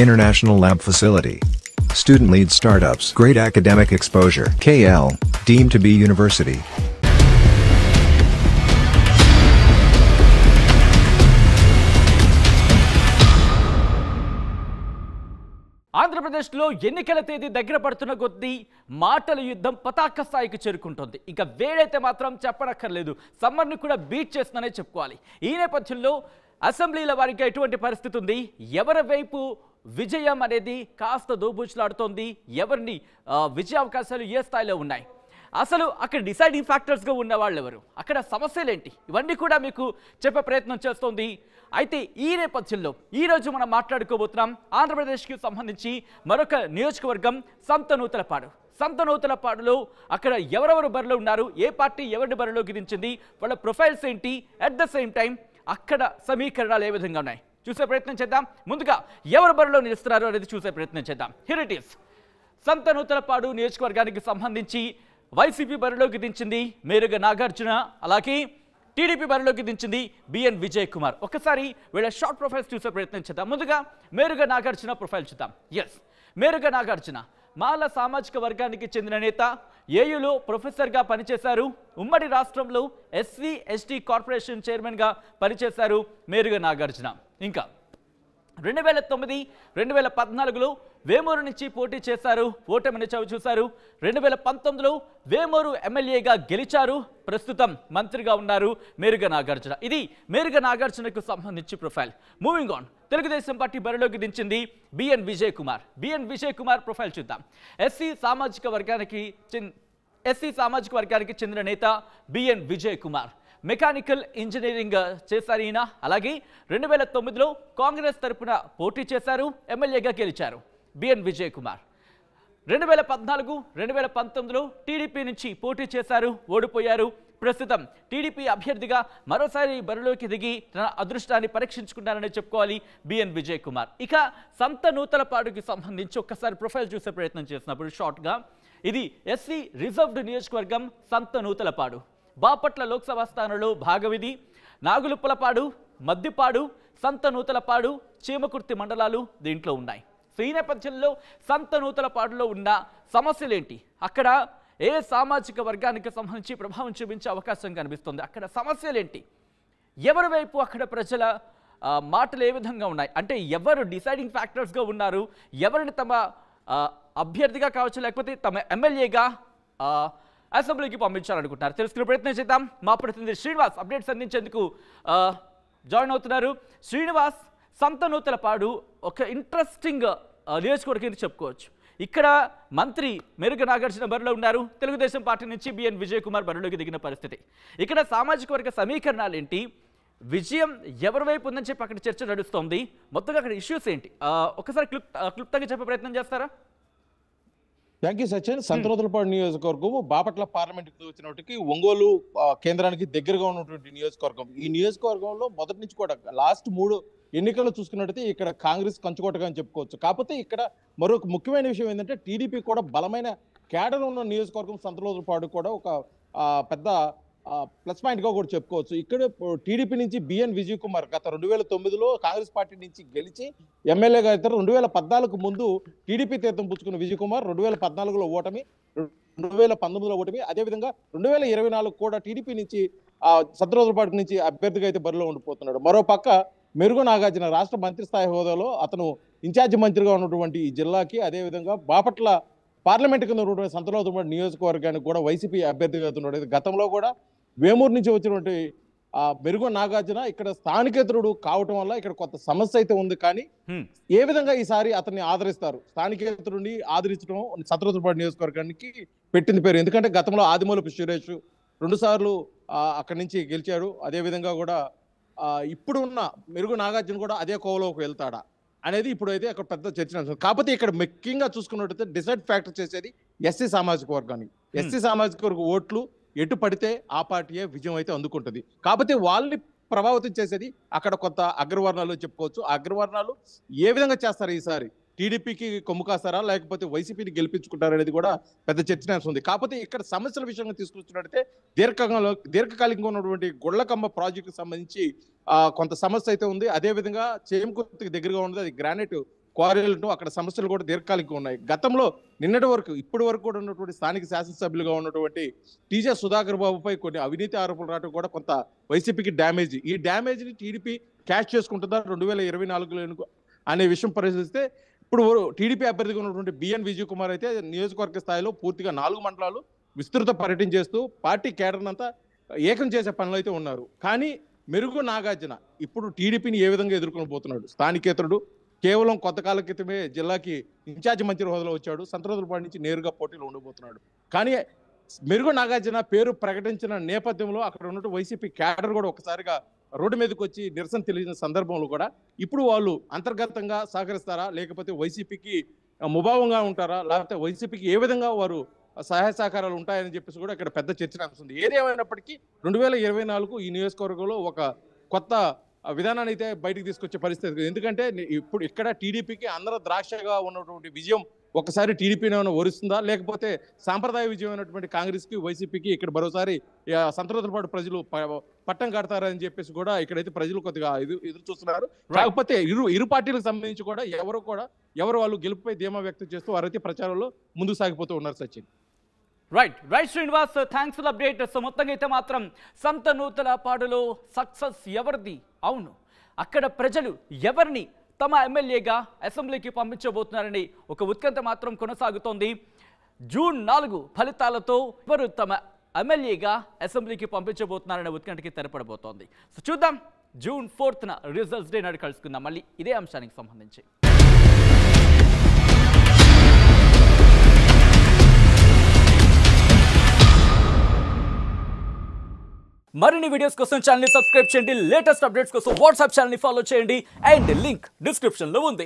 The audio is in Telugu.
International lab facility. Student lead startups. Great academic exposure. KL, deemed to be university. ఆంధ్రప్రదేశ్లో ఎన్నికల తేదీ దగ్గర పడుతున్న కొద్దీ మాటల యుద్ధం పతాక స్థాయికి చేరుకుంటుంది. ఇక వేడైతే మాత్రం చెప్పనక్కర్లేదు, సమ్మర్ని కూడా బీట్ చేస్తుందనే చెప్పుకోవాలి. ఈ నేపథ్యంలో అసెంబ్లీల వారికి ఎటువంటి పరిస్థితి ఉంది, ఎవరి వైపు విజయం అనేది కాస్త దోబూచులాడుతోంది, ఎవరిని విజయ అవకాశాలు ఏ స్థాయిలో ఉన్నాయి, అసలు అక్కడ డిసైడింగ్ ఫ్యాక్టర్స్గా ఉన్న వాళ్ళు ఎవరు, అక్కడ సమస్యలేంటి, ఇవన్నీ కూడా మీకు చెప్పే ప్రయత్నం చేస్తోంది. అయితే ఈ నేపథ్యంలో ఈరోజు మనం మాట్లాడుకోబోతున్నాం ఆంధ్రప్రదేశ్కి సంబంధించి మరొక నియోజకవర్గం సంతనూతలపాడు. సంతనూతలపాడులో అక్కడ ఎవరెవరు బరిలో ఉన్నారు, ఏ పార్టీ ఎవరిని బరిలోకి దించింది, వాళ్ళ ప్రొఫైల్స్ ఏంటి, అట్ ద సేమ్ టైం అక్కడ సమీకరణాలు ఏ విధంగా ఉన్నాయి చూసే ప్రయత్నం చేద్దాం. ముందుగా ఎవరు బరిలో నిలుస్తున్నారు అనేది చూసే ప్రయత్నం చేద్దాం. Here it is. సంతనూతలపాడు నియోజకవర్గానికి సంబంధించి వైసీపీ బరిలోకి దించింది మేరుగ నాగార్జున, అలాగే టీడీపీ బరిలోకి దించింది బిఎన్ విజయ్ కుమార్. ఒకసారి వీళ్ళ షార్ట్ ప్రొఫైల్స్ చూసే ప్రయత్నం చేద్దాం. ముందుగా మేరుగ నాగార్జున ప్రొఫైల్ చూద్దాం. ఎస్, మేరుగ నాగార్జున మాల సామాజిక వర్గానికి చెందిన నేత, ఏయులో ప్రొఫెసర్గా పనిచేశారు, ఉమ్మడి రాష్ట్రంలో ఎస్సీ ఎస్టీ కార్పొరేషన్ చైర్మన్గా పనిచేశారు మేరుగ నాగార్జున. ఇంకా 2009-2014లో వేమూరు నుంచి పోటీ చేశారు, ఓటమిని చవిచూశారు. 2019లో వేమూరు ఎమ్మెల్యేగా గెలిచారు, ప్రస్తుతం మంత్రిగా ఉన్నారు మేరుగ నాగార్జున. ఇది మేరుగ నాగార్జునకు సంబంధించి profile. Moving on, Telugu Desam party బరిలోకి దించింది B N Vijay Kumar. B N Vijay Kumar profile చూద్దాం. ఎస్సీ సామాజిక వర్గానికి చెందిన నేత B N Vijay Kumar. Mechanical engineering చేశారు ఈయన. అలాగే 2009లో కాంగ్రెస్ తరపున పోటీ చేశారు, ఎమ్మెల్యేగా గెలిచారు బిఎన్ విజయ్ కుమార్. 2014-2019లో టీడీపీ నుంచి పోటీ చేశారు, ఓడిపోయారు. ప్రస్తుతం టీడీపీ అభ్యర్థిగా మరోసారి బరిలోకి దిగి తన అదృష్టాన్ని పరీక్షించుకున్నారని చెప్పుకోవాలి బిఎన్ విజయ్ కుమార్. ఇక సంతనూతలపాడుకి సంబంధించి ఒక్కసారి ప్రొఫైల్ చూసే ప్రయత్నం చేసినప్పుడు షార్ట్గా, ఇది ఎస్సీ రిజర్వ్డ్ నియోజకవర్గం సంతనూతలపాడు. బాపట్ల లోక్సభ స్థానంలో భాగవిధి, నాగులుప్పలపాడు, మద్దిపాడు, సంతనూతలపాడు, చీమకుర్తి మండలాలు దీంట్లో ఉన్నాయి. సో ఈ నేపథ్యంలో సంతనూతలపాడులో ఉన్న సమస్యలేంటి, అక్కడ ఏ సామాజిక వర్గానికి సంబంధించి ప్రభావం చూపించే అవకాశం కనిపిస్తుంది, అక్కడ సమస్యలేంటి, ఎవరి వైపు అక్కడ ప్రజల మాటలు ఏ విధంగా ఉన్నాయి, అంటే ఎవరు డిసైడింగ్ ఫ్యాక్టర్స్గా ఉన్నారు, ఎవరిని తమ అభ్యర్థిగా కావచ్చు లేకపోతే తమ ఎమ్మెల్యేగా అసెంబ్లీకి పంపించాలనుకుంటున్నారు తెలుసుకునే ప్రయత్నం చేద్దాం. మా ప్రతినిధి శ్రీనివాస్ అప్డేట్స్ అందించేందుకు జాయిన్ అవుతున్నారు. శ్రీనివాస్, సంతనూతలపాడు ఒక ఇంట్రెస్టింగ్ నియోజకవర్గం చెప్పుకోవచ్చు. ఇక్కడ మంత్రి మేరుగ నాగార్జున బరిలో ఉన్నారు, తెలుగుదేశం పార్టీ నుంచి బిఎన్ విజయ్ కుమార్ బరిలోకి దిగిన పరిస్థితి. ఇక్కడ సామాజిక వర్గ సమీకరణాలు ఏంటి, విజయం ఎవరి వైపు ఉందని చెప్పి అక్కడ చర్చ నడుస్తోంది, మొత్తంగా అక్కడ ఇష్యూస్ ఏంటి, ఒకసారి క్లుప్తంగా చెప్పే ప్రయత్నం చేస్తారా? Thank you Sachin. సంతనూతలపాడు నియోజకవర్గం బాపట్ల పార్లమెంట్ వచ్చినప్పటికీ ఒంగోలు కేంద్రానికి దగ్గరగా ఉన్నటువంటి నియోజకవర్గం. ఈ నియోజకవర్గంలో మొదటి నుంచి కూడా లాస్ట్ 3 ఎన్నికల్లో చూసుకున్నట్టయితే ఇక్కడ కాంగ్రెస్ కంచుకోటగా అని చెప్పుకోవచ్చు. కాకపోతే ఇక్కడ మరొక ముఖ్యమైన విషయం ఏంటంటే టీడీపీ కూడా బలమైన కేడర్ ఉన్న నియోజకవర్గం సంతనూతలపాడు కూడా ఒక పెద్ద ప్లస్ పాయింట్గా కూడా చెప్పుకోవచ్చు. ఇక్కడ టీడీపీ నుంచి బిఎన్ విజయ్ కుమార్ గత 2009లో కాంగ్రెస్ పార్టీ నుంచి గెలిచి ఎమ్మెల్యేగా అవుతారు. 2014 ముందు టీడీపీ తీర్థం పుచ్చుకున్న విజయ్ కుమార్ 2014లో ఓటమి, 2019లో ఓటమి, అదేవిధంగా 2024 కూడా టీడీపీ నుంచి సంతనూతలపాడు నుంచి అభ్యర్థిగా అయితే బరిలో ఉండిపోతున్నాడు. మరోపక్క మేరుగ నాగార్జున రాష్ట్ర మంత్రి స్థాయి హోదాలో అతను ఇన్ఛార్జి మంత్రిగా ఉన్నటువంటి ఈ జిల్లాకి, అదేవిధంగా బాపట్ల పార్లమెంట్ కింద ఉన్నటువంటి సంతనూతలపాడు నియోజకవర్గానికి కూడా వైసీపీ అభ్యర్థిగా అవుతున్నాడు. గతంలో కూడా వేమూరు నుంచి వచ్చినటువంటి మేరుగ నాగార్జున ఇక్కడ స్థానికేతరుడు కావటం వల్ల ఇక్కడ కొత్త సమస్య అయితే ఉంది. కానీ ఏ విధంగా ఈసారి అతన్ని ఆదరిస్తారు, స్థానికేతరుడిని ఆదరించడం సంతనూతలపాడు నియోజకవర్గానికి పెట్టింది పేరు. ఎందుకంటే గతంలో ఆదిమూలపు సురేష్ 2 సార్లు అక్కడి నుంచి గెలిచాడు. అదేవిధంగా కూడా ఇప్పుడు ఉన్న మేరుగ నాగార్జున కూడా అదే కోవలోకి వెళ్తాడా అనేది ఇప్పుడైతే అక్కడ పెద్ద చర్చ నడుస్తుంది. కాకపోతే ఇక్కడ ముఖ్యంగా చూసుకున్నట్టయితే డిసైడ్ ఫ్యాక్టర్ చేసేది ఎస్సీ సామాజిక వర్గాన్ని. ఎస్సీ సామాజిక వర్గ ఓట్లు ఎటు పడితే ఆ పార్టీయే విజయం అయితే అందుకుంటుంది. కాకపోతే వాళ్ళని ప్రభావితం చేసేది అక్కడ కొంత అగ్రవర్ణాలు చెప్పుకోవచ్చు. ఆ అగ్రవర్ణాలు ఏ విధంగా చేస్తారు ఈసారి, టీడీపీకి కొమ్ము కాస్తారా లేకపోతే వైసీపీని గెలిపించుకుంటారా అనేది కూడా పెద్ద చర్చ ఉంది. కాకపోతే ఇక్కడ సమస్యల విషయంగా తీసుకొచ్చినట్టయితే దీర్ఘకాలికంగా ఉన్నటువంటి గుళ్ళకమ్మ ప్రాజెక్టుకు సంబంధించి కొంత సమస్య అయితే ఉంది. అదేవిధంగా చేమకుర్తికి దగ్గరగా ఉన్నది, అది గ్రానైట్ క్వారీలు అక్కడ సమస్యలు కూడా దీర్ఘకాలికంగా ఉన్నాయి. గతంలో నిన్నటి వరకు ఇప్పటి వరకు కూడా ఉన్నటువంటి స్థానిక శాసనసభ్యులుగా ఉన్నటువంటి టీజే సుధాకర్ బాబుపై కొన్ని అవినీతి ఆరోపణలు రావడం కూడా కొంత వైసీపీకి డ్యామేజ్. ఈ డ్యామేజ్ని టీడీపీ క్యాష్ చేసుకుంటుందా 2024 అనే విషయం పరిశీలిస్తే ఇప్పుడు టీడీపీ అభ్యర్థిగా ఉన్నటువంటి బిఎన్ విజయ్ కుమార్ అయితే నియోజకవర్గ స్థాయిలో పూర్తిగా 4 మండలాలు విస్తృత పర్యటన చేస్తూ పార్టీ కేడర్ని అంతా ఏకం చేసే పనులు అయితే ఉన్నారు. కానీ మెరుగు నాగార్జున ఇప్పుడు టీడీపీని ఏ విధంగా ఎదుర్కొని పోతున్నాడు? స్థానికేతరుడు, కేవలం కొంతకాల క్రితమే జిల్లాకి ఇన్ఛార్జి మంత్రి హోదాలో వచ్చాడు, సంతరోతులపాడు నుంచి నేరుగా పోటీలో ఉండబోతున్నాడు. కానీ మెరుగు నాగార్జున పేరు ప్రకటించిన నేపథ్యంలో అక్కడ ఉన్నట్టు వైసీపీ క్యాడర్ కూడా ఒకసారిగా రోడ్డు మీదకి వచ్చి నిరసన తెలియజేసిన సందర్భంలో కూడా ఇప్పుడు వాళ్ళు అంతర్గతంగా సహకరిస్తారా, లేకపోతే వైసీపీకి ముభావంగా ఉంటారా, లేకపోతే వైసీపీకి ఏ విధంగా వారు సహాయ సహకారాలు ఉంటాయని చెప్పేసి కూడా ఇక్కడ పెద్ద చర్చ నడుస్తుంది. ఏదేమైనప్పటికీ 2024 ఈ నియోజకవర్గంలో ఒక కొత్త విధానాన్ని అయితే బయటకు తీసుకొచ్చే పరిస్థితి. ఎందుకంటే ఇప్పుడు ఇక్కడ టీడీపీకి అందరూ ద్రాక్షగా ఉన్నటువంటి విజయం ఒకసారి టీడీపీని ఏమైనా ఓరిస్తుందా, లేకపోతే సాంప్రదాయ విజయం అయినటువంటి కాంగ్రెస్కి వైసీపీకి ఇక్కడ మరోసారి సంతరోతులపాడు ప్రజలు పట్టం కడతారని చెప్పేసి కూడా ఇక్కడైతే ప్రజలు కొద్దిగా ఎదురు చూస్తున్నారు. కాకపోతే ఇరు పార్టీలకు సంబంధించి కూడా ఎవరు వాళ్ళు గెలుపుపై ధీమా వ్యక్తం చేస్తూ వారైతే ప్రచారంలో ముందుకు సాగిపోతూ ఉన్నారు. Sachin right Srinivas, thanks for update. So మొత్తంగా అయితే మాత్రం సంతనూతలపాడులో సక్సెస్ ఎవరిది? అవును, అక్కడ ప్రజలు ఎవరిని తమ ఎమ్మెల్యేగా అసెంబ్లీకి పంపించబోతున్నారని ఒక ఉత్కంఠ మాత్రం కొనసాగుతోంది. జూన్ 4 ఫలితాలతో ఎవరు తమ ఎమ్మెల్యేగా అసెంబ్లీకి పంపించబోతున్నారనే ఉత్కంఠకి తెరపడబోతోంది. సో చూద్దాం, జూన్ 4న రిజల్ట్స్ డే నాడు కలుసుకుందాం మళ్ళీ ఇదే అంశానికి సంబంధించి. మరిన్ని వీడియోస్ కోసం ఛానల్ ని సబ్స్క్రైబ్ చేయండి. లేటెస్ట్ అప్డేట్స్ కోసం వాట్సాప్ ఛానల్ ని ఫాలో చేయండి. అండ్ లింక్ డిస్క్రిప్షన్ లో ఉంది.